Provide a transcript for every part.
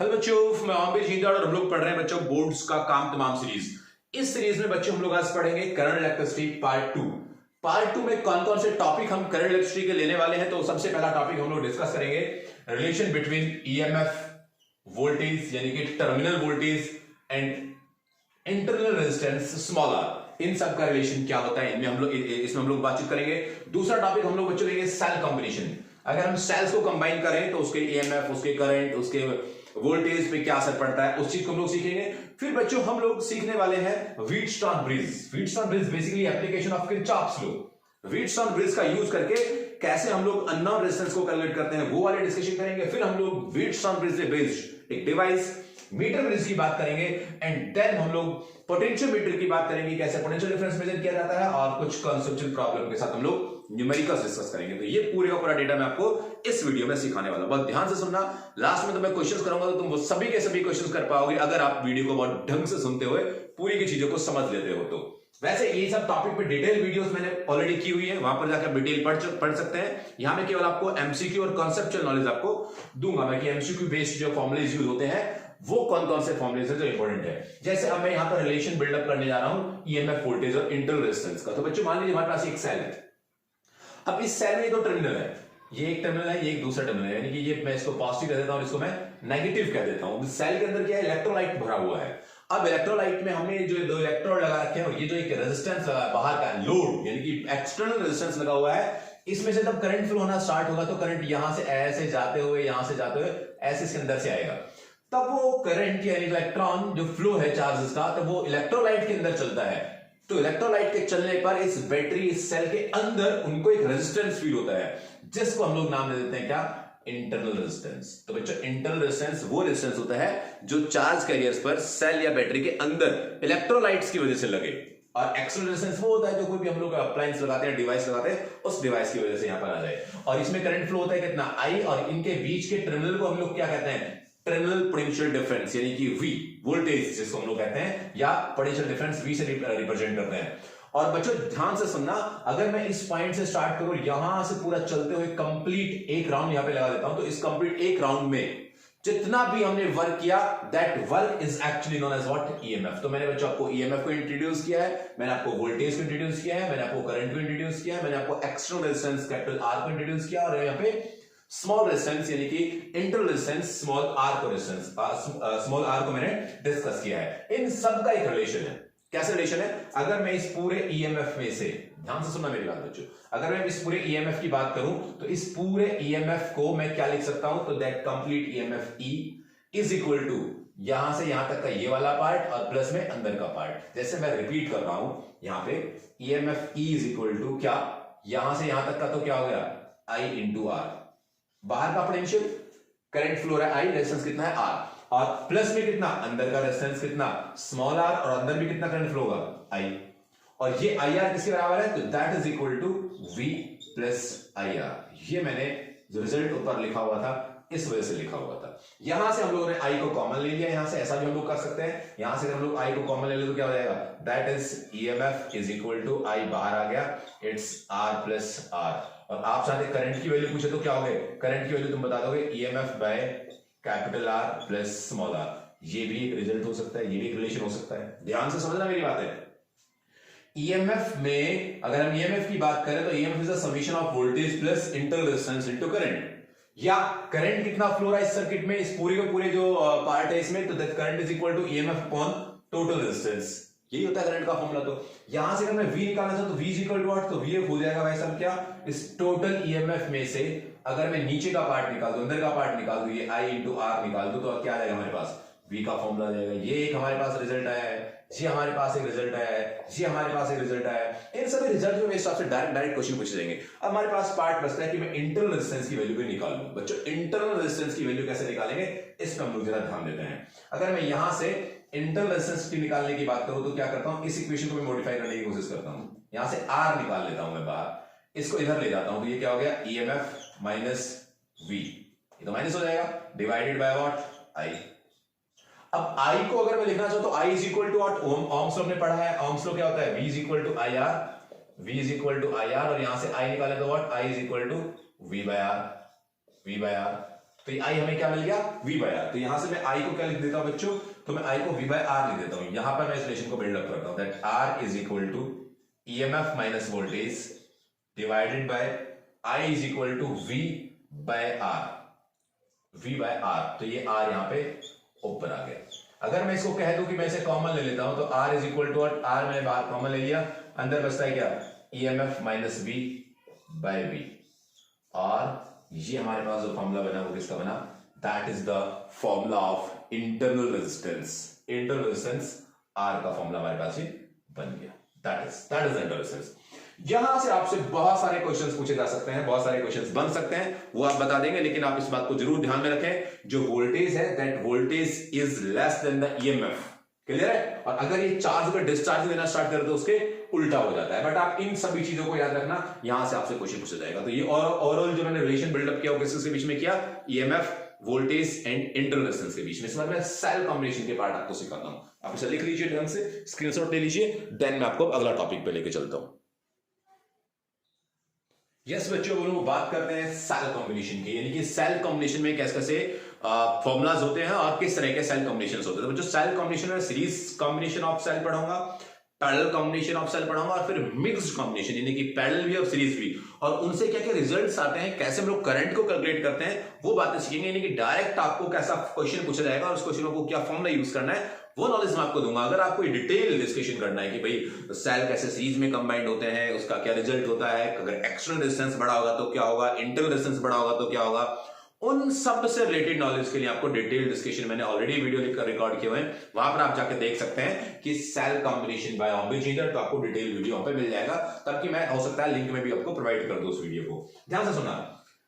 Hello बच्चों, मैं आमिर जींदा और हम लोग पढ़ रहे हैं बच्चों बोर्ड्स का काम तमाम सीरीज। इस सीरीज में बच्चों हम लोग आज पढ़ेंगे current electricity part two. Part two में कौन कौन से टॉपिक हम करंट इलेक्ट्रिसिटी के लेने वाले हैं। तो सबसे पहला टॉपिक हम लोग डिस्कस करेंगे रिलेशन बिटवीन ईएमएफ वोल्टेज यानी कि terminal voltage and internal resistance small R. इन सब का रिलेशन क्या होता है, इसमें हम लोग बातचीत करेंगे। दूसरा टॉपिक हम लोग बच्चों लेंगे सेल कॉम्बिनेशन। अगर हम सेल्स को कंबाइन करें तो उसके ईएमएफ, उसके करंट, उसके वोल्टेज पे क्या असर पड़ता है, उस चीज को हम लोग सीखेंगे। फिर बच्चों हम लोग सीखने वाले हैं Wheatstone bridge. Wheatstone bridge basically application of Kirchhoff's law. Wheatstone bridge का यूज करके कैसे हम लोग अननोन रेजिस्टेंस को कैलकुलेट करते हैं वो वाले डिस्कशन करेंगे। फिर हम लोग व्हीटस्टोन ब्रिज पे बेस्ड एक डिवाइस मीटर ब्रिज की बात करेंगे एंड देन हम लोग पोटेंशियल मीटर की बात करेंगे, कैसे पोटेंशियल डिफरेंस मेजर किया जाता है, और कुछ कॉन्सेप्चुअल प्रॉब्लम के साथ हम लोग न्यूमेरिकल्स डिस्कस करेंगे। तो ये पूरे का पूरा डेटा मैं आपको इस वीडियो में सिखाने वाला हूं। बहुत ध्यान से सुनना। लास्ट में तो मैं क्वेश्चंस करूंगा तो तुम वो सभी के सभी क्वेश्चंस कर पाओगे अगर आप वीडियो को बहुत ढंग से सुनते हुए पूरी की चीजों को समझ लेते हो। तो वैसे ये सब टॉपिक पे डिटेल वीडियोस मैंने ऑलरेडी की हुई है, वहां पर जाकर डिटेल पढ़ सकते हैं। यहां में केवल आपको एमसीक्यू और कॉन्सेप्चुअल नॉलेज आपको दूंगा मैं कि एमसीक्यू बेस्ड जो फॉर्मुलेज यूज होते हैं वो कौन कौन से फॉर्मुलेज है जो इंपॉर्टेंट है। जैसे अब मैं यहां पर रिलेशन बिल्डअप करने जा रहा हूं ईएमएफ वोल्टेज और इंटरनल रेजिस्टेंस का। तो बच्चों मान लीजिए हमारे पास एक सेल है। अब इस सेल में दो टर्मिनल है, ये एक टर्मिनल है, ये एक दूसरा टर्मिनल है, यानी कि ये मैं इसको पॉजिटिव कह देता हूं और इसको मैं नेगेटिव कह देता हूं। सेल के अंदर क्या है, इलेक्ट्रोलाइट भरा हुआ है। अब इलेक्ट्रोलाइट में हमने जो दो इलेक्ट्रोड लगा रखे हैं और ये जो एक रेजिस्टेंस लगा बाहर का लोड यानी कि एक्सटर्नल रेजिस्टेंस लगा हुआ है, इसमें से जब करंट फ्लो होना स्टार्ट होगा तो करंट यहां से ऐसे जाते हुए यहां से जाते हुए ऐसे इसके अंदर से आएगा। तब वो करंट यानी इलेक्ट्रॉन जो फ्लो है चार्जेस का, तब वो इलेक्ट्रोलाइट के अंदर चलता है। तो इलेक्ट्रोलाइट के चलने पर इस बैटरी, इस सेल के अंदर उनको एक रेजिस्टेंस फील होता है जिसको हम लोग नाम दे देते हैं क्या, इंटरनल रेजिस्टेंस। तो बच्चों इंटरनल रेजिस्टेंस वो रेजिस्टेंस होता है जो चार्ज कैरियर्स पर सेल या बैटरी के अंदर इलेक्ट्रोलाइट्स की वजह से लगे, और एक्सटर्नल रेजिस्टेंस वो होता है जो कोई भी हम लोग अप्लायंस लगाते हैं, डिवाइस लगाते हैं, उस डिवाइस की वजह से यहां पर आ जाए। और इसमें करंट फ्लो होता है कितना, आई, और इनके बीच के टर्मिनल को हम लोग क्या कहते हैं, टर्मिनल पोटेंशियल डिफरेंस यानी कि V वोल्टेज जिसको हम लोग कहते हैं, या पोटेंशियल डिफरेंस V से रिप्रेजेंट करते हैं। और बच्चों ध्यान से सुनना, अगर मैं इस पॉइंट से स्टार्ट करूं यहां से पूरा चलते हुए कंप्लीट एक राउंड यहां पे लगा देता हूं, तो इस कंप्लीट एक राउंड में जितना भी हमने वर्क किया that work is actually known as what, EMF. तो मैंने बच्चों आपको ईएमएफ को इंट्रोड्यूस किया है, मैंने आपको वोल्टेज को इंट्रोड्यूस किया है, मैंने आपको करंट को इंट्रोड्यूस किया है, मैंने आपको एक्सटर्नल रेजिस्टेंस कैपिटल R को इंट्रोड्यूस किया, और यहां पे स्मॉल रेजिस्टेंस यानी कि इंटरनल रेजिस्टेंस स्मॉल आर को स्मॉल आर को मैंने डिस्कस किया है। इन सब का एक रिलेशन है। कैसे रिलेशन है, अगर मैं इस पूरे ईएमएफ में से, ध्यान से सुनना मेरी बात बच्चों, अगर मैं इस पूरे ईएमएफ की बात करूं तो इस पूरे ईएमएफ को मैं क्या लिख सकता हूं, तो that complete EMF E is equal to यहां से यहां तक का ये वाला पार्ट और प्लस में अंदर का पार्ट। जैसे मैं रिपीट कर रहा हूं यहां पे EMF E is equal to क्या, यहां से यहां तक का तो क्या हो गया, आई इंटू आर, बाहर का पोटेंशियल करंट फ्लो है आई, रेजिस्टेंस कितना है आर, और प्लस में कितना, अंदर का रेजिस्टेंस कितना, स्मॉल आर, और अंदर भी कितना करंट फ्लो होगा, आई, और ये आई आर किसके बराबर है, तो that is equal to V plus I R. ये मैंने जो रिजल्ट ऊपर लिखा हुआ था इस वजह से लिखा हुआ था। यहां से हम लोगों ने आई को कॉमन ले लिया, यहां से ऐसा भी हम लोग कर सकते हैं, यहां से अगर हम लोग आई को कॉमन ले ले तो क्या हो जाएगा, that is EMF is equal to I, बाहर आ गया, इट्स आर प्लस आर। और आप चाहते करंट की वैल्यू पूछे तो क्या हो गए, करंट की वैल्यू तुम बता दोगे EMF by capital R plus small R. ये भी एक रिजल्ट हो सकता है, ये भी एक रिलेशन हो सकता है। ध्यान से समझना मेरी बात है। ईएमएफ में अगर हम ईएमएफ की बात करें तो EMF is the summation of voltage plus internal resistance into current, या करंट कितना फ्लो रहा है इस सर्किट में, इस पूरे के पूरे जो पार्ट है इसमें, तो that current is equal to EMF upon total resistance. यही होता है करंट का फॉर्मूला। तो यहां से अगर मैं V निकालना चाहूं तो V is equal to what, तो V हो जाएगा भाई साहब क्या, इस टोटल ईएमएफ में से अगर मैं नीचे का पार्ट निकाल दूं, अंदर का पार्ट निकाल दूं, ये I इंटू आर निकाल दूं, तो क्या आ जाएगा हमारे पास, V का फॉर्मूला आ जाएगा। ये एक हमारे पास रिजल्ट आया है, ये हमारे पास एक रिजल्ट आया है, ये हमारे पास एक रिजल्ट आया है। इन सभी रिजल्ट में हिसाब से डायरेक्ट क्वेश्चन पूछे जाएंगे। अब हमारे पास पार्ट बचता है कि मैं इंटरनल रेजिस्टेंस की वैल्यू को निकालूं। बच्चों इंटरनल रेजिस्टेंस की वैल्यू कैसे निकालेंगे इस पर हम लोग जरा ध्यान देते हैं। अगर मैं यहां से इंटरनल रेजिस्टेंस की निकालने की बात करूं तो क्या करता हूं, इस इक्वेशन को मैं मॉडिफाई करने की कोशिश करता हूं। यहां से आर निकाल लेता हूं मैं बाहर, इसको इधर ले जाता हूं, तो ये क्या हो गया, ईएमएफ माइनस वी, ये तो माइनस हो जाएगा, डिवाइडेड बाय व्हाट, आई। अब आई को अगर मैं लिखना चाहूं तो I is equal to what, Ohm's law हमने पढ़ा है, ओम्स लॉ क्या होता है, V is equal to I R, V is equal to I R, और यहां से आई निकाले तो what, I is equal to V by R, V by R. तो ये आई हमें क्या मिल गया, v बाय आर। तो यहां से मैं आई को क्या लिख देता हूं बच्चों, तो मैं आई को v बाय आर लिख देता हूं। यहां पर मैं इस रिलेशन को बिल्डअप करता हूं, that r is equal to EMF minus voltage divided by I is equal to v by R, v by R. तो ये r यहां पे ऊपर आ गया। अगर मैं इसको कह दूं कि मैं इसे कॉमन ले लेता हूं, तो r is equal to r मैंने बाहर कॉमन ले लिया, अंदर बचता है क्या, EMF minus v by v। और ये हमारे पास जो फॉर्मूला बना वो किसका बना, that is the formula of internal resistance. Internal resistance R का फॉर्मूला हमारे पास ये बन गया, दैट इज इंटरनल रेजिस्टेंस। यहां से आपसे बहुत सारे क्वेश्चंस पूछे जा सकते हैं, बहुत सारे क्वेश्चंस बन सकते हैं, वो आप बता देंगे, लेकिन आप इस बात को जरूर ध्यान में रखें, जो वोल्टेज है that voltage is less than the EMF. Clear है? और अगर ये चार्ज पर डिस्चार्ज देना स्टार्ट कर दो उसके उल्टा हो जाता है। बट आप इन सभी चीजों को याद रखना, यहां से आपसे क्वेश्चन पूछा जाएगा। तो ये ओवरऑल जो मैंने रिलेशन बिल्डअप किया वो किसके बीच में किया, EMF, voltage and internal resistance के बीच में। इस बार मैं सेल कॉम्बिनेशन के पार्ट आपको सिखाता हूं, आप इसे लिख लीजिए ढंग से, स्क्रीनशॉट ले लीजिए, देन मैं आपको अगला टॉपिक पे लेके चलता हूं। यस बच्चों, बोलो बात करते हैं सेल कॉम्बिनेशन की, यानी कि सेल कॉम्बिनेशन में कैसे कैसे फॉर्मुलाज होते हैं और किस तरह के सेल कॉम्बिनेशंस होते हैं। तो बच्चों सेल कॉम्बिनेशन में सीरीज कॉम्बिनेशन ऑफ सेल पढ़ाऊंगा, पैरेलल कॉम्बिनेशन ऑफ सेल पढ़ाऊंगा, और फिर मिक्स्ड कॉम्बिनेशन यानी कि पैरेलल भी और सीरीज भी, और उनसे क्या क्या रिजल्ट्स आते हैं, कैसे हम लोग करंट को कैलकुलेट करते हैं, वो बातें सीखेंगे। यानी कि डायरेक्ट आपको कैसा क्वेश्चन पूछा जाएगा और उस क्वेश्चन को क्या फॉर्मूला यूज करना है, वो नॉलेज मैं आपको दूंगा। अगर आपको डिटेल डिस्कशन करना है कि भाई सेल कैसे सीरीज में कंबाइंड होते हैं, उसका क्या रिजल्ट होता है, अगर एक्सटर्नल रेजिस्टेंस बड़ा होगा तो क्या होगा, इंटरनल रेजिस्टेंस बड़ा होगा तो क्या होगा, उन सब से रिलेटेड नॉलेज के लिए आपको डिटेल डिस्कशन मैंने ऑलरेडी वीडियो लिखकर रिकॉर्ड किए हुए हैं, वहां पर आप जाके देख सकते हैं कि सेल कॉम्बिनेशन बाय ऑम्बिजीनियर, तो आपको डिटेल वीडियो वहां पे मिल जाएगा। तब मैं हो सकता है लिंक में भी आपको प्रोवाइड कर दूं उस वीडियो को। ध्यान से सुनना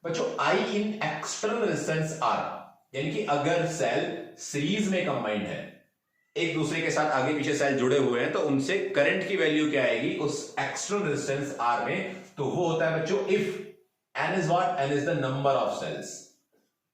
बच्चों, आई इन एक्सटर्नल रेजिस्टेंस आर, यानी कि अगर सेल सीरीज में कंबाइंड है, एक दूसरे के साथ आगे पीछे सेल जुड़े हुए हैं, तो उनसे करंट की वैल्यू क्या आएगी उस एक्सटर्नल रेजिस्टेंस आर में, तो वो होता है बच्चों if N is what, N is the number of cells.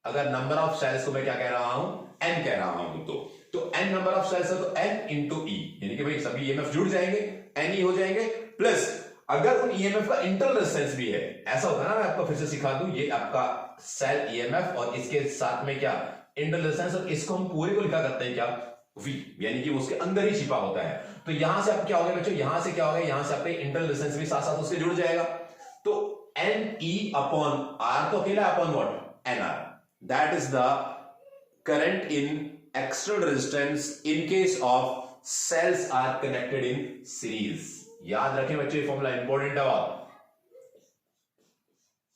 अगर नंबर ऑफ सेल्स को मैं क्या कह रहा हूं, एन कह रहा हूं, तो एन नंबर ऑफ सेल्स है तो एन इंटू ई, यानी कि भाई सभी ईएमएफ जुड़ जाएंगे, एन ई हो जाएंगे, प्लस अगर उन ईएमएफ का इंटरनल रेजिस्टेंस भी है, ऐसा होता है ना, मैं आपको फिर से सिखा दूं, ये आपका सेल ईएमएफ और इसके साथ में क्या इंटरनल रेजिस्टेंस, और इसको हम पूरे को लिखा करते हैं क्या, V, यानी कि वो उसके अंदर ही छिपा होता है। तो यहां से आप क्या होगा बच्चों, यहां से क्या होगा, यहां से आपका इंटरनल रेजिस्टेंस भी साथ साथ उसके जुड़ जाएगा। तो एन ई अपॉन आर तो अकेला upon what, N R, that is the current in external resistance in case of cells are connected in series. याद रखें बच्चों, ये फॉर्मूला इंपॉर्टेंट है।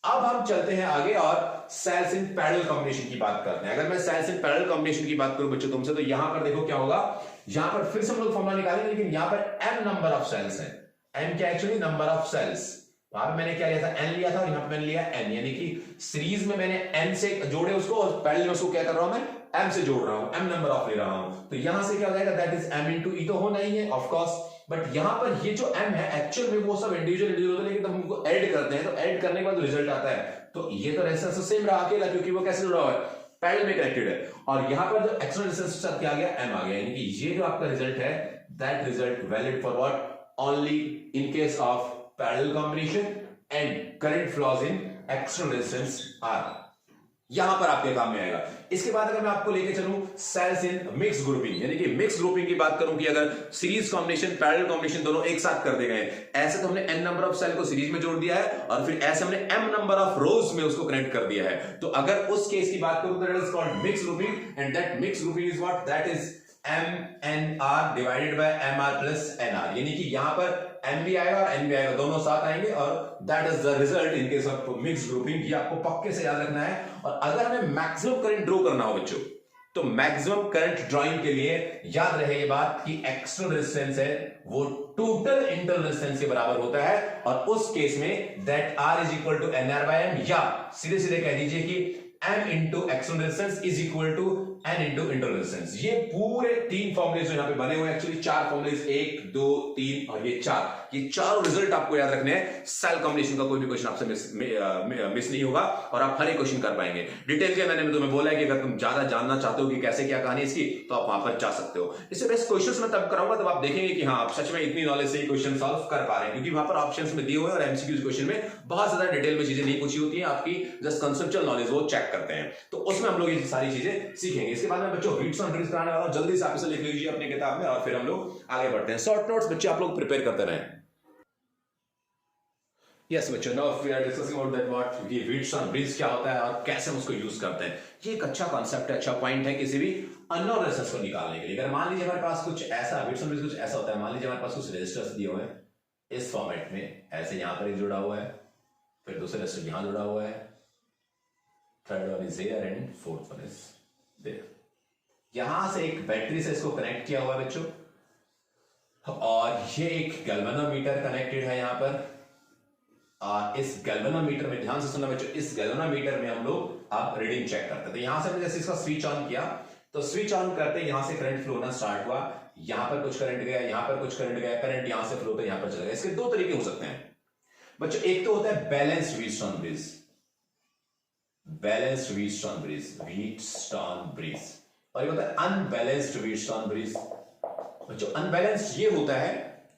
अब हम चलते हैं आगे और सेल्स इन पैरेलल कॉम्बिनेशन की बात करते हैं। अगर मैं सेल्स इन पैरेलल कॉम्बिनेशन की बात करूं बच्चों तुमसे, तो यहां पर देखो क्या होगा, यहां पर फिर से हम लोग फॉर्मूला निकालेंगे, लेकिन यहां पर m नंबर ऑफ सेल्स है। m क्या एक्चुअली नंबर ऑफ सेल्स, वहां पर मैंने क्या लिया था, n लिया था, और यहां पर मैंने लिया n, यानी कि सीरीज में मैंने n से जोड़े उसको, और पैरेलल में उसको क्या कर रहा हूं, मैं m से जोड़ रहा हूं, m नंबर ऑफ ले रहा हूं। तो यहां से क्या हो जाएगा, दैट इज m इंटू ई, तो होना ही है ऑफ कोर्स, बट यहां पर ये जो m है एक्चुअल में वो सब इंडिविजुअल होते हैं, लेकिन जब हम उनको ऐड करते हैं तो ऐड करने के बाद रिजल्ट आता है, तो ये तो रेजिस्टेंस सेम रहा अकेला, क्योंकि वो कैसे जुड़ा हुआ है, पैरेलल में कनेक्टेड है। और यहां पर जो एक्सटर्नल रेजिस्टेंस के साथ क्या आ गया, m आ गया, यानी कि ये जो आपका रिजल्ट है, that result valid for what, only in case of parallel combination and current flaws in external resistance R, यहां पर आपके काम में आएगा। इसके बाद अगर मैं आपको लेके चलूं सेल्स इन मिक्स ग्रुपिंग, यानी कि मिक्स ग्रुपिंग की बात करूं कि अगर सीरीज कॉम्बिनेशन पैरेलल कॉम्बिनेशन दोनों एक साथ कर दे गए, ऐसे तो हमने n नंबर ऑफ सेल को सीरीज में जोड़ दिया है, और फिर ऐसे हमने m नंबर ऑफ रोज में उसको कनेक्ट कर दिया है। तो अगर उस केस की बात करूं तो that is called mix grouping, and that mix grouping is what, that is MNR divided by MR plus NR, यानी कि यहां पर M भी आएगा और N भी आएगा, दोनों साथ आएंगे, और that is the result in case of mix grouping. ये आपको पक्के से याद रखना है। और अगर हमें मैक्सिमम करंट ड्रॉ करना हो बच्चों, तो मैक्सिमम करंट ड्राइंग के लिए याद रहे ये बात कि एक्सटर्नल रेजिस्टेंस है वो टोटल इंटरनल रेजिस्टेंस के बराबर होता है, और उस केस में that R is equal to NR by M, या सीधे सीधे कह दीजिए कि M into external resistance is equal to N into internal resistance. ये पूरे तीन फॉर्मूले जो यहां पे बने हुए हैं, एक्चुअली चार फॉर्मूले, 1 2 3 और ये चारों रिजल्ट आपको याद रखने हैं। सेल कॉम्बिनेशन का कोई भी क्वेश्चन आपसे मिस नहीं होगा, और आप हर एक क्वेश्चन कर पाएंगे। डिटेल के मैंने तुम्हें बोला है कि अगर तुम ज्यादा जानना चाहते हो कि कैसे क्या कहानी इसकी, तो आप वहां पर जा सकते हो। इससे बेस्ट क्वेश्चंस मैं तब कराऊंगा तब आप देखेंगे कि हाँ आप सच में इतनी नॉलेज से ही क्वेश्चन सॉल्व कर पा रहे हैं, क्योंकि वहां पर ऑप्शंस में दिए हुए और एमसीक्यूज क्वेश्चन में बहुत ज्यादा डिटेल में चीजें नहीं पूछी होती है, आपकी जस्ट कंसेप्चुअल नॉलेज वो चेक चेक करते हैं, तो उसमें हम लोग ये सारी चीजें सीखेंगे। इसके बाद में बच्चों वीट्स ऑन ब्रिज कराने वाला हूं, जल्दी से आप इसे लिख लीजिए अपनी किताब में और फिर हम लोग आगे बढ़ते हैं। शॉर्ट नोट्स बच्चे आप लोग प्रिपेयर करते रहें। यस बच्चों, now we are discussing about that what ये वीट्स ऑन ब्रिज क्या होता है और कैसे हम उसको यूज करते हैं। ये एक अच्छा कॉन्सेप्ट है, अच्छा पॉइंट है किसी भी अननोन रेजिस्टेंस को निकालने के लिए। अगर मान लीजिए हमारे पास कुछ ऐसा वीट्स ऑन ब्रिज कुछ ऐसा होता है, मान लीजिए हमारे पास कुछ रेजिस्टर्स दिए हुए हैं इस फॉर्मेट में, ऐसे यहां पर एक जुड़ा हुआ है, फिर दूसरा रेजिस्टर यहां जुड़ा हुआ है, third one is here and fourth one is there. यहां से एक बैटरी से इसको कनेक्ट किया हुआ है बच्चों, और ये एक गैल्वेनोमीटर कनेक्टेड है यहां पर। और इस गैल्वेनोमीटर में ध्यान से सुनना बच्चों, इस गैल्वेनोमीटर में हम लोग आप रीडिंग चेक करते हैं। तो यहां से जैसे इसका स्विच ऑन किया, तो स्विच ऑन करते यहां से करंट फ्लो होना स्टार्ट हुआ, यहां पर कुछ करंट गया, यहां पर कुछ करंट गया, करंट यहां से फ्लो होता है यहां पर चला गया। इसके दो तरीके हो सकते हैं बच्चों, एक तो होता है balanced Wheatstone bridge, balanced Wheatstone bridge, Wheatstone bridge, और ये होता है अनबैलेंस्ड व्हीटस्टोन ब्रिज। बच्चों अनबैलेंस्ड ये होता है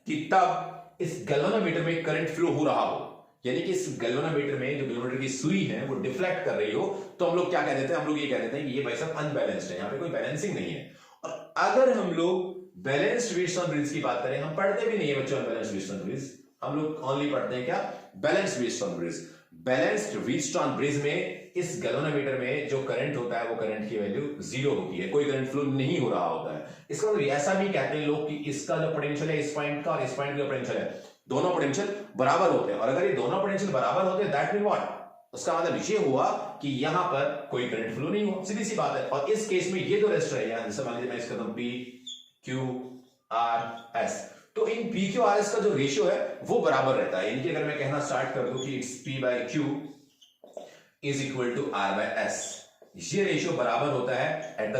कि तब इस गैल्वेनोमीटर में करंट फ्लो हो रहा हो, यानी कि इस गैल्वेनोमीटर में जो गैल्वेनोमीटर की सुई है वो डिफ्लेक्ट कर रही हो, तो हम लोग क्या कह देते हैं, हम लोग ये कह देते हैं कि ये भाई साहब अनबैलेंस्ड है, यहां पे कोई बैलेंसिंग नहीं है। और अगर हम लोग बैलेंस्ड व्हीटस्टोन ब्रिज की बात करें, हम पढ़ते भी नहीं है बच्चों अनबैलेंस्ड व्हीटस्टोन ब्रिज, हम लोग ओनली पढ़ते हैं क्या, balanced Wheatstone bridge. Balanced Wheatstone bridge में इस गैल्वेनोमीटर में जो करंट होता है वो करंट की वैल्यू 0 होती है, कोई करंट फ्लो नहीं हो रहा होता है। इसका मतलब ऐसा भी कहते हैं लोग कि इसका जो पोटेंशियल है इस पॉइंट का और इस पॉइंट का पोटेंशियल है, दोनों पोटेंशियल बराबर होते हैं। और अगर ये दोनों पोटेंशियल बराबर होते हैं दैट मीन व्हाट, उसका मतलब ये हुआ कि यहां पर कोई करंट फ्लो नहीं हुआ, सीधी सी बात है। और इस केस में ये जो रेजिस्टर है यहां, जैसे मान लीजिए मैं इसका नाम P Q R S, तो इन P Q R S का जो रेशियो है वो बराबर रहता है। यानी कि अगर मैं कहना स्टार्ट कर दूं कि it's P by Q is equal to R by S, ये रेशियो बराबर होता है at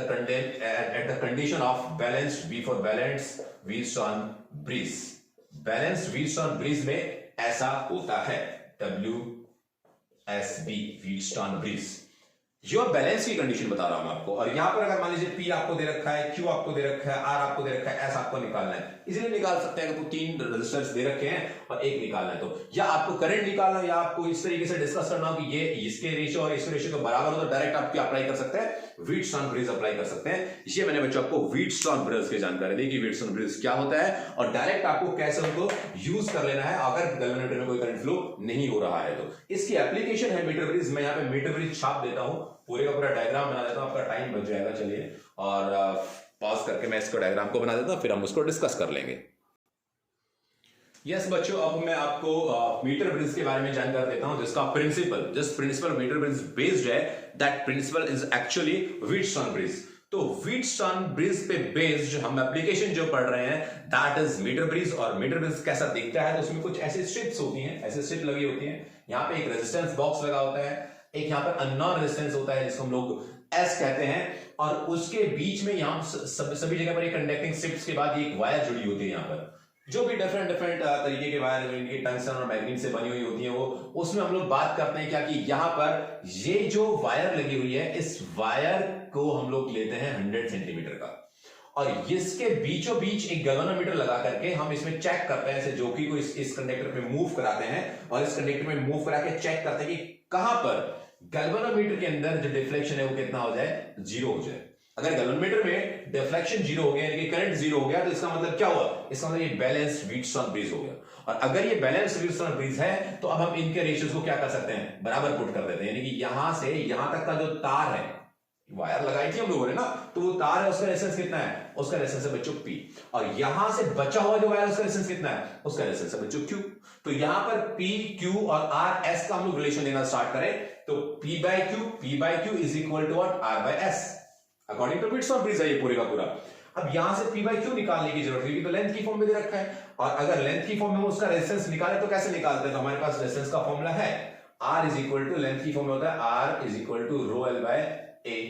the condition of balanced, B for balanced Wheatstone bridge. Balanced Wheatstone bridge में ऐसा होता है, WSB व्हीटस्टोन ब्रिज। जो बैलेंस की कंडीशन बता रहा हूं मैं आपको। और यहां पर अगर मान लीजिए P आपको दे रखा है, Q आपको दे रखा है, R आपको दे रखा है, S आपको निकालना है, इजीली निकाल सकते हैं। अगर तो 3 रेजिस्टर्स दे रखे हैं और एक निकालना है, तो या आपको करंट निकालना है या आपको इस तरीके से डिस्कस करना हो कि ये इसके रेशियो और इसके रेशियो के बराबर हो, तो डायरेक्ट आप क्या अप्लाई कर सकते हैं, व्हीटस्टोन ब्रिज अप्लाई कर सकते हैं। ये मैंने बच्चों आपको व्हीटस्टोन ब्रिज की जानकारी दी कि व्हीटस्टोन ब्रिज क्या होता है और डायरेक्ट आपको कैसे उनको यूज कर लेना है अगर गैल्वेनोमीटर में कोई करंट फ्लो नहीं हो रहा है। तो इसकी एप्लीकेशन है मीटर ब्रिज। मैं यहाँ पे मीटर ब्रिज छाप देता हूं, पूरे का पूरा डायग्राम बना देता हूं, आपका टाइम बच जाएगा। चलिए और पॉज करके मैं इसको डायग्राम को बना देता हूं, फिर हम उसको डिस्कस कर लेंगे। यस बच्चों, अब मैं आपको मीटर ब्रिज के बारे में जानकारी देता हूं, जिसका प्रिंसिपल, जिस प्रिंसिपल मीटर ब्रिज बेस्ड है, that principle is actually Wheatstone bridge. तो व्हीटस्टोन ब्रिज पे बेस्ड हम एप्लीकेशन जो पढ़ रहे हैं दैट इज मीटर ब्रिज। और मीटर ब्रिज कैसा दिखता है, तो उसमें कुछ ऐसी स्ट्रिप्स होती हैं, ऐसे स्ट्रिप लगी होती हैं। यहाँ पे एक रेजिस्टेंस बॉक्स लगा होता है, एक यहाँ पर अननोन रेजिस्टेंस होता है जिसको हम लोग S कहते हैं, और उसके बीच में यहाँ सभी जगह पर एक कंडक्टिंग स्ट्रिप्स के बाद एक वायर जुड़ी होती है। यहाँ पर जो भी डिफरेंट तरीके के वायर इनकी टंगस्टन और मैग्नीट से बनी हुई होती है, वो उसमें हम लोग बात करते हैं क्या कि यहाँ पर ये जो वायर लगी हुई है, इस वायर को हम लोग लेते हैं 100 सेंटीमीटर का, और इसके बीचों बीच एक गैल्वेनोमीटर लगा करके हम इसमें चेक करते हैं, ऐसे जोकी को इस कंडक्टर में मूव कराते हैं और इस कंडक्टर में मूव करा के चेक करते हैं कि कहां पर गैल्वेनोमीटर के अंदर जो डिफ्लेक्शन है वो कितना हो जाए, 0 हो जाए। अगर गैल्वेनोमीटर में डिफ्लेक्शन 0 हो गया, यानी कि करंट 0 हो गया, तो इसका मतलब क्या हुआ, इसका मतलब ये बैलेंस्ड व्हीटस्टोन ब्रिज हो गया। और अगर ये बैलेंस्ड व्हीटस्टोन ब्रिज है तो अब हम इनके रेशियोज को क्या कर सकते हैं, बराबर पुट कर देते हैं। यानी कि यहां से यहां तक का जो तार है, वायर लगाई थी हम लोगों ने ना, तो वो तार है, उसका रेजिस्टेंस कितना है, उसका रेजिस्टेंस है बच्चों P। और यहां से बचा हुआ जो वायर, उसका रेजिस्टेंस कितना है, उसका रेजिस्टेंस है बच्चों Q। तो यहां पर P, Q और R, S का हम लोग रिलेशन लेना स्टार्ट करें, तो P by Q is equal to what, R by S, according to Wheatstone bridge है ये पूरे का पूरा। अब यहां से P by Q निकालने की जरूरत है, तो लेंथ की फॉर्म में दे रखा है, और अगर लेंथ की फॉर्म में उसका रेजिस्टेंस निकाले तो कैसे निकालते हैं, तो हमारे पास रेजिस्टेंस का फॉर्मूला है R is equal to, length की फॉर्म में होता है R is equal to rho L by A।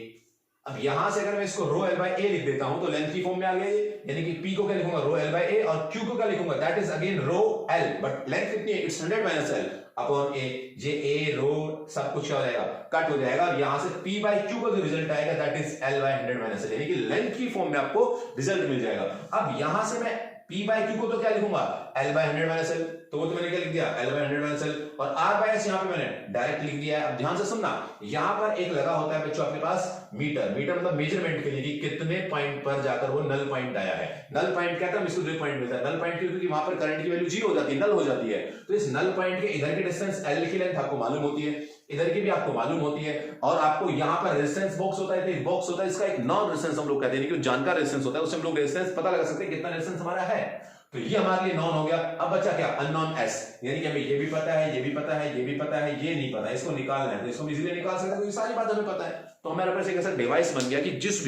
अब यहां से अगर मैं इसको रो L by A लिख देता हूं तो लेंथ की फॉर्म में आ गया ये, यानी कि P को क्या लिखूंगा, रो L by A, और Q को क्या लिखूंगा, that is again rho L, but length कितनी है, it's 100 minus L upon A। जे A रो सब कुछ क्या हो जाएगा, कट हो जाएगा, और यहां से P by Q का जो रिजल्ट आएगा that is L by 100 minus L, यानी कि लेंथ की फॉर्म में आपको रिजल्ट मिल जाएगा। अब यहां से मैं P by Q को तो क्या लिखूंगा, L by 100 माइनस L, तो वो तो मैंने क्या लिख दिया, L by 100 माइनस L, और R by S यहाँ पे मैंने डायरेक्ट लिख दिया है। अब ध्यान से सुनना, यहाँ पर एक लगा होता है बच्चों आपके पास मीटर, मीटर मतलब मेजरमेंट के लिए कि कितने पॉइंट पर जाकर वो नल पॉइंट आया है। नल पॉइंट क्या था, इसको 0 पॉइंट मिलता है। नल पॉइंट क्योंकि वहां पर करंट की वैल्यू 0 हो जाती है, नल हो जाती है। तो इस नल पॉइंट के इधर की डिस्टेंस L की लेंथ आपको मालूम होती है, इधर की भी आपको मालूम होती है, और आपको यहाँ पर रेजिस्टेंस बॉक्स होता है, तो बॉक्स होता है इसका एक नॉन रेजिस्टेंस हम लोग कहते हैं, कि जानकार रेजिस्टेंस होता है, उससे हम लोग रेजिस्टेंस पता लगा सकते हैं कितना रेजिस्टेंस हमारा है। तो ये हमारे लिए नॉन हो गया। अब बचा क्या, अननोन S, यानी कि हमें ये भी पता है, ये भी पता है, ये भी पता है, ये नहीं पता है, इसको निकालना है। तो इसको इजीली निकाल सकते हैं क्योंकि सारी बात हमें पता है। तो हमारे पास एक ऐसा डिवाइस बन गया कि जिस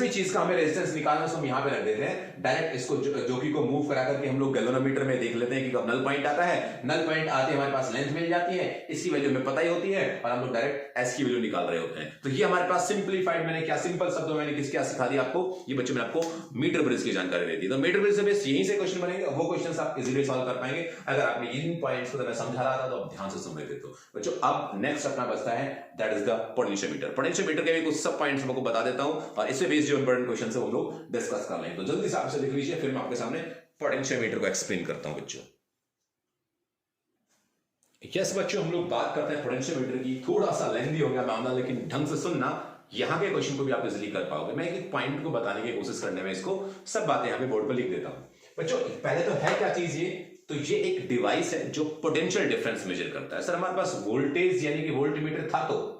भी चीज का हमें रेजिस्टेंस निकालना है उसको हम यहां पे रख देते हैं, डायरेक्ट इसको जोकी को मूव करा करके हम लोग गैल्वेनोमीटर में देख लेते हैं कि कब नल पॉइंट आता है। नल पॉइंट आते हमारे पास लेंथ मिल जाती है, इसकी वैल्यू हमें पता ही होती है, और हम लोग डायरेक्ट एस की वैल्यू निकाल रहे होते हैं। तो ये हमारे पास सिंपलीफाइड, मैंने क्या सिंपल शब्दों में मैंने क्या सिखा दिया आपको, ये बच्चों में आपको मीटर ब्रिज की जानकारी देती है। तो मीटर ब्रिज से बेस यहीं से क्वेश्चन बनेंगे, वो क्वेश्चन आप इजीली सॉल्व कर पाएंगे अगर आपने इन पॉइंट्स को मैं समझा रहा था तो आप ध्यान से सुन रहे थे। तो बच्चों अब नेक्स्ट अपना बचता है that is the potentiometer. Potentiometer के भी कुछ सब पॉइंट्स मैं आपको बता देता हूं, और इससे बेस्ड जो इंपॉर्टेंट क्वेश्चन से हम लोग डिस्कस कर लेंगे। तो जल्दी से आपसे लिख लीजिए, फिर मैं आपके सामने पोटेंशियोमीटर को एक्सप्लेन करता हूं बच्चों। यस बच्चों, हम लोग बात करते हैं पोटेंशियोमीटर की। थोड़ा सा लेंथी हो गया मामला, लेकिन ढंग से सुनना, यहां के क्वेश्चन को भी आप इजीली कर पाओगे। मैं एक पॉइंट को बताने की कोशिश करने में इसको सब बातें यहां पे बोर्ड पर लिख देता हूं। बच्चों पहले तो है क्या चीज ये, तो ये एक डिवाइस है जो पोटेंशियल डिफरेंस मेजर करता है। सर हमारे पास वोल्टेज यानी कि वोल्टमीटर था, तो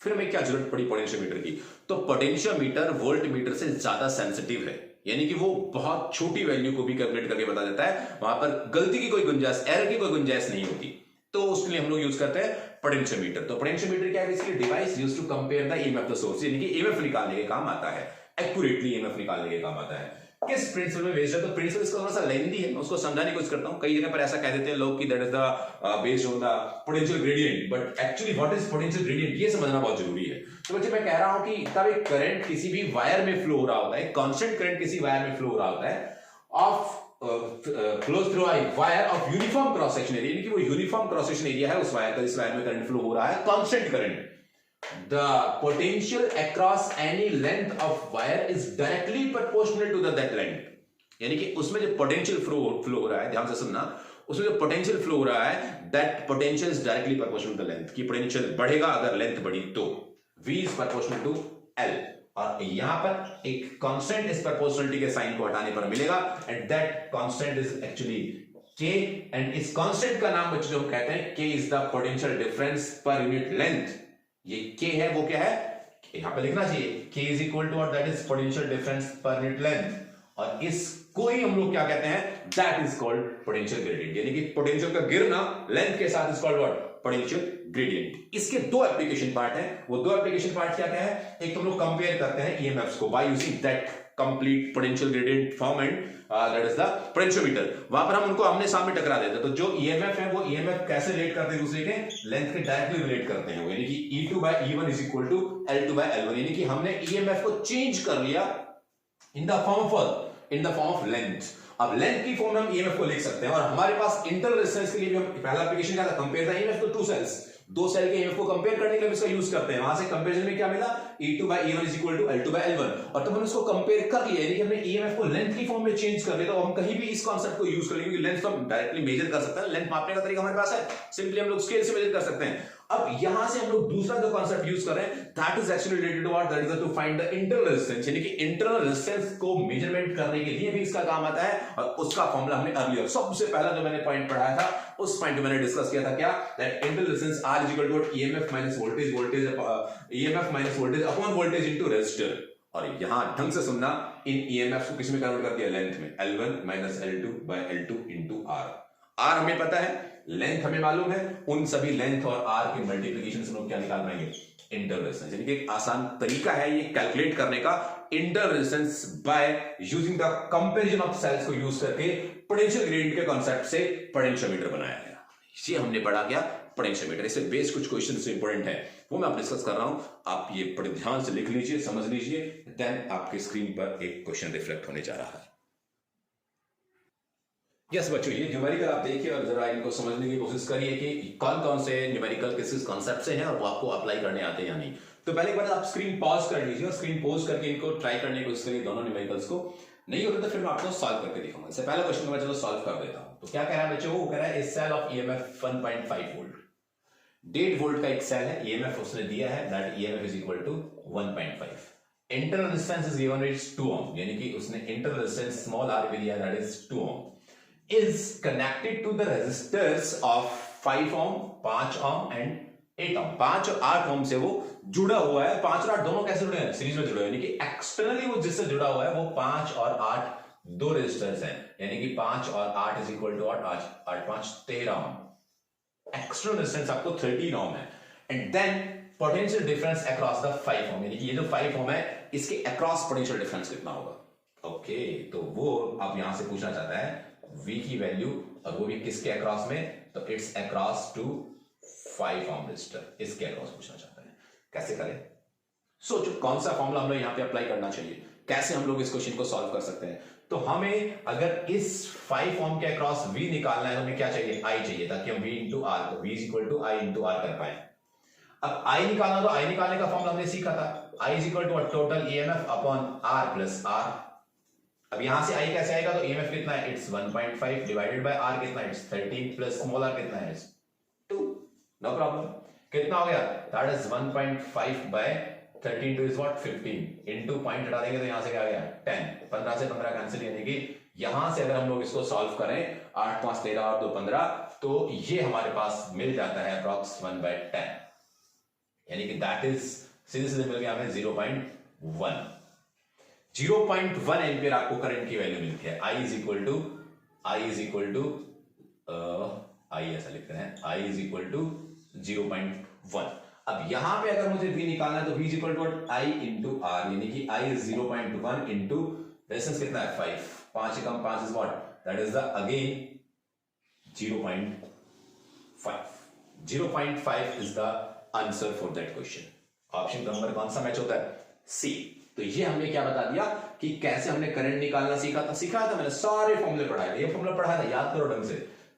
फिर हमें क्या जरूरत पड़ी पोटेंशियोमीटर की। तो पोटेंशियोमीटर वोल्टमीटर से ज्यादा सेंसिटिव है, यानी कि वो बहुत छोटी वैल्यू को भी कैलकुलेट करके बता देता है, वहां पर गलती की कोई गुंजाइश, एरर की कोई गुंजाइश नहीं होती। तो उसके लिए हम लोग यूज करते हैं पोटेंशियोमीटर। तो पोटेंशियोमीटर क्या है, इसकी device used to compare the EMF the source, यानी कि ईएमएफ निकालने के काम आता है, एक्यूरेटली ईएमएफ निकालने के काम आता है। किस प्रिंसिपल में बेस्ड है, तो प्रिंसिपल इसका थोड़ा सा लेंथी है, मैं उसको समझाने की कोशिश करता हूं। कई जगह पर ऐसा कह देते हैं लोग कि that is the based on the potential gradient, but actually what is potential gradient, ये समझना बहुत जरूरी है। तो बच्चे मैं कह रहा हूं कि तब एक करंट किसी भी वायर में फ्लो हो रहा होता है, कांस्टेंट करंट किसी वायर में फ्लो हो रहा होता है of flows through a wire of uniform cross section area, यानी कि वो यूनिफॉर्म क्रॉस सेक्शन एरिया है उस वायर का, इस वायर में करंट फ्लो हो रहा है, constant current. The potential across any length of wire is directly proportional to that length, यानी कि उसमें जो पोटेंशियल फ्लो हो रहा है, ध्यान से सुनना, उसमें जो पोटेंशियल फ्लो हो रहा है that potential is directly proportional to the length, की पोटेंशियल बढ़ेगा अगर लेंथ बढ़ी तो V is proportional to L, और यहां पर एक कांस्टेंट इस प्रोपोर्शनलिटी के साइन को हटाने पर मिलेगा, and that constant is actually K, and इस कांस्टेंट का नाम बच्चों हम कहते हैं K is the potential difference per unit length. ये K है, वो क्या है, यहां पे लिखना चाहिए K इज इक्वल टू, और that is potential difference per unit length, और इसको ही हम लोग क्या कहते हैं, that is called potential gradient, यानी कि पोटेंशियल का गिरना लेंथ के साथ is called what, potential gradient. इसके दो एप्लीकेशन पार्ट हैं, वो दो एप्लीकेशन पार्ट क्या क्या है, एक तो हम लोग कंपेयर करते हैं ईएमएफ्स को by using that complete potential gradient form, and that is the potentiometer. वहां पर हम उनको आमने सामने टकरा देते हैं, तो जो ईएमएफ है वो ईएमएफ कैसे रिलेट करते हैं दूसरे के लेंथ के डायरेक्टली रिलेट करते हैं, यानी कि E2 by E1 is equal to L2 by L1, यानी कि हमने ईएमएफ को चेंज कर लिया in the form of length. अब लेंथ की फॉर्म में हम ईएमएफ को लिख सकते हैं, और हमारे पास इंटरनल रेजिस्टेंस के लिए भी हम पहला एप्लीकेशन क्या था, compare the EMF to two cells, दो सेल के ईएमएफ को कंपेयर करने के लिए इसका यूज करते हैं। वहां से कंपैरिजन में क्या मिला, E2 by E1 is equal to L2 by L1, और तब हमने इसको कंपेयर कर लिया, यानी कि हमने ईएमएफ को लेंथ की फॉर्म में चेंज कर लिया। तो हम कहीं भी इस कांसेप्ट को यूज कर लेंगे, क्योंकि लेंथ तो हम डायरेक्टली मेजर कर सकते हैं, लेंथ मापने का तरीका हमारे पास है, सिंपली हम लोग स्केल से मेजर कर सकते हैं। अब यहां से हम लोग दूसरा जो कांसेप्ट यूज कर रहे हैं that is actually related to what, that is to find the internal resistance, यानी कि इंटरनल रेजिस्टेंस को मेजरमेंट करने के लिए भी इसका काम आता है, और उसका फॉर्मूला हमने अर्लियर सबसे पहला जो मैंने पॉइंट पढ़ाया था उस पॉइंट में मैंने डिस्कस किया था, क्या, that internal resistance R is equal to EMF minus voltage, EMF minus voltage upon voltage into resistor. और यहां ढंग से सुनना, इन ईएमएफ को किस में कन्वर्ट कर दिया, लेंथ में, L1 minus L2 by L2 into R। R हमें पता है, लेंथ हमें मालूम है, उन सभी लेंथ और R के मल्टीप्लिकेशन से हम क्या निकाल पाएंगे, इंटरनल रेजिस्टेंस, यानी कि एक आसान तरीका है ये कैलकुलेट करने का, internal resistance by using the comparison of cells को यूज करके पोटेंशियल ग्रेडियंट के कांसेप्ट से पोटेंशियोमीटर बनाया गया। ये हमने पढ़ा गया पोटेंशियोमीटर। इससे बेस कुछ क्वेश्चन इंपॉर्टेंट है वो मैं आप डिस्कस कर रहा हूं, आप ये बड़े ध्यान से लिख लीजिए, समझ लीजिए, देन आपके स्क्रीन पर एक क्वेश्चन रिफ्लेक्ट होने जा रहा है। यस बच्चों, ये न्यूमेरिकल आप देखिए और जरा इनको समझने की कोशिश करिए कि कौन कौन से न्यूमेरिकल किस कॉन्सेप्ट से हैं और वो आपको अप्लाई करने आते हैं या नहीं। तो पहले एक बार आप स्क्रीन पॉज कर लीजिए और स्क्रीन पॉज करके इनको ट्राई करने की कोशिश करिए दोनों न्यूमेरिकल्स को। नहीं होता तो फिर मैं आपको सॉल्व करके दिखाऊंगा। इससे पहला क्वेश्चन मैं चलो सॉल्व कर देता हूं। तो क्या कह रहा है बच्चों, वो कह रहा है cell of EMF 1.5 volt, 1.5 volt का एक सेल है, ईएमएफ उसने दिया है that EMF is equal to 1.5, internal resistance is given it's 2 ohm, यानी कि उसने इंटरनल रेजिस्टेंस स्मॉल r भी दिया that is 2 ohm, is connected to the resistors of 5 ohm, 5 ohm and 8 ohm। 5 और 8 ohm से वो जुड़ा हुआ है। 5 और 8 दोनों कैसे जुड़े हैं, सीरीज में जुड़े हैं, यानी कि एक्सटर्नली वो जिससे जुड़ा हुआ है वो 5 और 8 दो रेजिस्टर्स हैं, यानी कि 5 और 8 is equal to 8, 8 5 13 ohm। External resistance आपको 13 ohm है, and then potential difference across the 5 ohm, यानी कि ये जो 5 ohm है इसके अक्रॉस पोटेंशियल डिफरेंस कितना होगा। ओके, तो वो अब यहां से पूछना चाहता है V की वैल्यू, और वो भी किसके अक्रॉस में, तो it's across to 5 ohm resistor, इसके अक्रॉस पूछना चाहता है। कैसे करें, सोचो कौन सा फॉर्मूला हमें यहां पे अप्लाई करना चाहिए, कैसे हम लोग इस क्वेश्चन को सॉल्व कर सकते हैं। तो हमें अगर इस 5 ohm के अक्रॉस V निकालना है तो हमें क्या चाहिए, I चाहिए, ताकि हम V इंटू आर को V is equal to I into R कर पाए। अब I निकालना, तो I निकालने का फॉर्मूला हमने सीखा था, I is equal to total EMF upon R plus R। अब यहां से I कैसे आएगा, तो EMF कितना है, इट्स 1.5 डिवाइडेड बाय R कितना है, इट्स 13 प्लस स्मॉल r कितना है, 2। नो प्रॉब्लम, कितना हो गया, that is 1.5 by 13 two is what 15 into point हटा देंगे तो यहां से क्या आ गया 10, 15 से 15 कैंसिल, यानी कि यहां से अगर हम लोग इसको सॉल्व करें 8 5 13 और 2 15, तो ये हमारे पास मिल जाता है अप्रॉक्स 1/10, यानी कि दैट इज सीधे सीधे मिल गया हमें 0.1 एम्पियर आपको करंट की वैल्यू मिलती है। I is equal to I ऐसा लिखते हैं, I इज इक्वल टू 0.1। अब यहां पे अगर मुझे V निकालना है तो V is equal to I into R, यानी कि I इज 0.1 इंटू रेजिस्टेंस कितना है 5, 5 कम 5 is what, that is the again 0.5। 0.5 is the answer for that question. Option number कौन सा मैच होता है, सी। तो ये हमने क्या बता दिया कि कैसे हमने करंट निकालना सीखा था, मैंने सारे फॉर्मूले पढ़ाए थे, ये फॉर्मूला पढ़ाया था, याद करो ढंग से,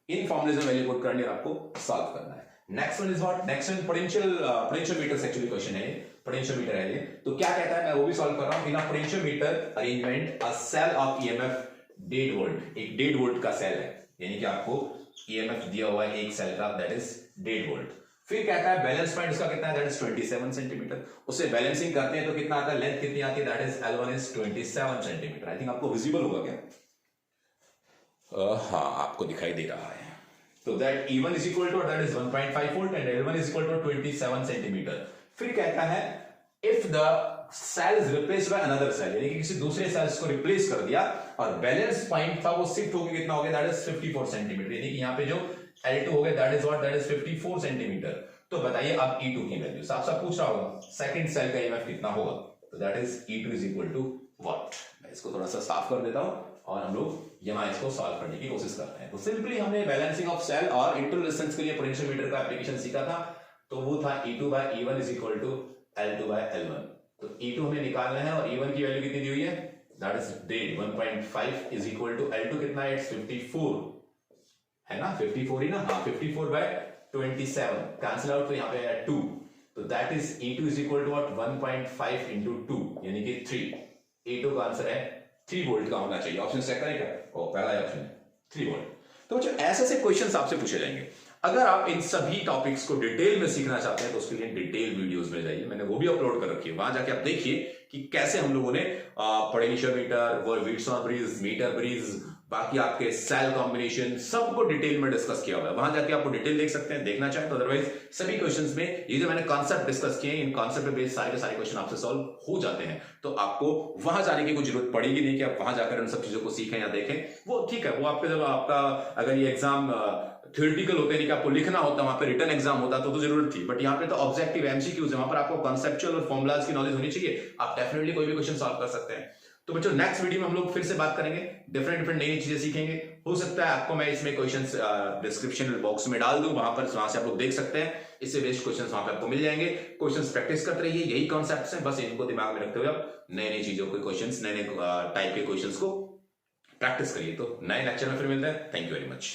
इन फॉर्मूले में वैल्यू पुट करनी है, आपको सॉल्व करना है। Next one is what, next one potential meter actually question है, पोटेंशियल मीटर है ये। तो क्या कहता है, मैं वो भी सॉल्व कर रहा हूं। In a potential meter arrangement a cell of EMF 1.5 volt, एक 1.5 वोल्ट का सेल है, यानी कि आपको ईएमएफ दिया हुआ है एक सेल का, दैट इज 1.5 वोल्ट। फिर कहता है बैलेंस पॉइंट उसका कितना है, दैट इज 27 सेंटीमीटर। उससे बैलेंसिंग करते हैं तो कितना आता है, लेंथ कितनी आती है, that is L1 is 27 centimetre. I think आपको विजिबल होगा क्या, हाँ आपको दिखाई दे रहा है। तो that E1 is equal to that is 1.5 volt and L1 is equal to 27 centimetre. फिर कहता है if the cell is replaced by another cell, यानी कि किसी दूसरे सेल्स को रिप्लेस कर दिया और बैलेंस पॉइंट था वो शिफ्ट होकर कितना हो गया, दैट इज 54 सेंटीमीटर, यानी कि यहाँ पे जो L2 हो गया that is what, that is 54 centimetre. तो बताइए अब E2 की वैल्यू साफ साफ पूछ रहा होगा, सेकंड सेल का EMF कितना होगा, तो that is E2 is equal to what. मैं इसको थोड़ा सा साफ कर देता हूं और हम लोग यहां इसको सॉल्व करने की कोशिश करते हैं। तो सिंपली हमने बैलेंसिंग ऑफ सेल और इंटरनल रेजिस्टेंस के लिए पोटेंशियल मीटर का एप्लीकेशन सीखा था, तो वो था E2 by E1 is equal to L2 by L1। तो E2 हमें निकालना है और E1 की वैल्यू कितनी दी हुई है, that is 1.5 is equal to L2 कितना है, इट्स 54 है ना, 54 ही ना, हाँ 54 बाय 27 कैंसिल आउट, तो यहाँ पे है 2, तो that is E2 is equal to what 1.5 into 2 यानी कि 3। E2 का आंसर है 3 वोल्ट का होना चाहिए। ऑप्शन चेक करेगा, ओ पहला ऑप्शन है 3 वोल्ट। तो बच्चों ऐसे ऐसे क्वेश्चंस आपसे पूछे जाएंगे। अगर आप इन सभी टॉपिक्स को डिटेल में सीखना चाहते हैं तो उसके लिए डिटेल वीडियोस में जाइए, मैंने वो भी अपलोड कर रखी है, वहां जाके आप देखिए कि कैसे हम लोगों ने potential meter, Wheatstone bridge, meter bridge, बाकी आपके सेल कॉम्बिनेशन सबको डिटेल में डिस्कस किया हुआ है, वहां जाके आपको डिटेल देख सकते हैं, देखना चाहे तो। अदरवाइज सभी क्वेश्चंस में ये जो मैंने कॉन्सेप्ट डिस्कस किए इन कॉन्सेप्ट पे बेस्ड सारे के सारे क्वेश्चन आपसे सॉल्व हो जाते हैं, तो आपको वहां जाने की कोई जरूरत पड़ेगी नहीं कि आप वहां जाकर उन सब चीजों को सीखें या देखें। वो ठीक है, वो आपके जब आपका अगर ये एग्जाम थ्योरेटिकल होते हैं कि आपको लिखना होता है, वहां पे रिटन एग्जाम होता तो जरूरत थी, बट यहाँ पे तो ऑब्जेक्टिव एमसीक्यूज है, वहां पर आपको कॉन्सेप्चुअल और फॉर्मुलाज की नॉलेज होनी चाहिए, आप डेफिनेटली कोई भी क्वेश्चन सॉल्व कर सकते हैं। तो बच्चों नेक्स्ट वीडियो में हम लोग फिर से बात करेंगे, डिफरेंट नई चीजें सीखेंगे। हो सकता है आपको मैं इसमें क्वेश्चंस डिस्क्रिप्शन बॉक्स में डाल दूं, वहां से आप लोग देख सकते हैं, इससे बेस्ट क्वेश्चंस वहां पे आपको मिल जाएंगे। क्वेश्चंस प्रैक्टिस करते रहिए, यही कॉन्सेप्ट्स हैं, बस इनको दिमाग में रखते हुए आप नई चीजों के क्वेश्चंस, नए टाइप के क्वेश्चंस को प्रैक्टिस करिए। तो नए लेक्चर में फिर मिलते हैं, थैंक यू वेरी मच।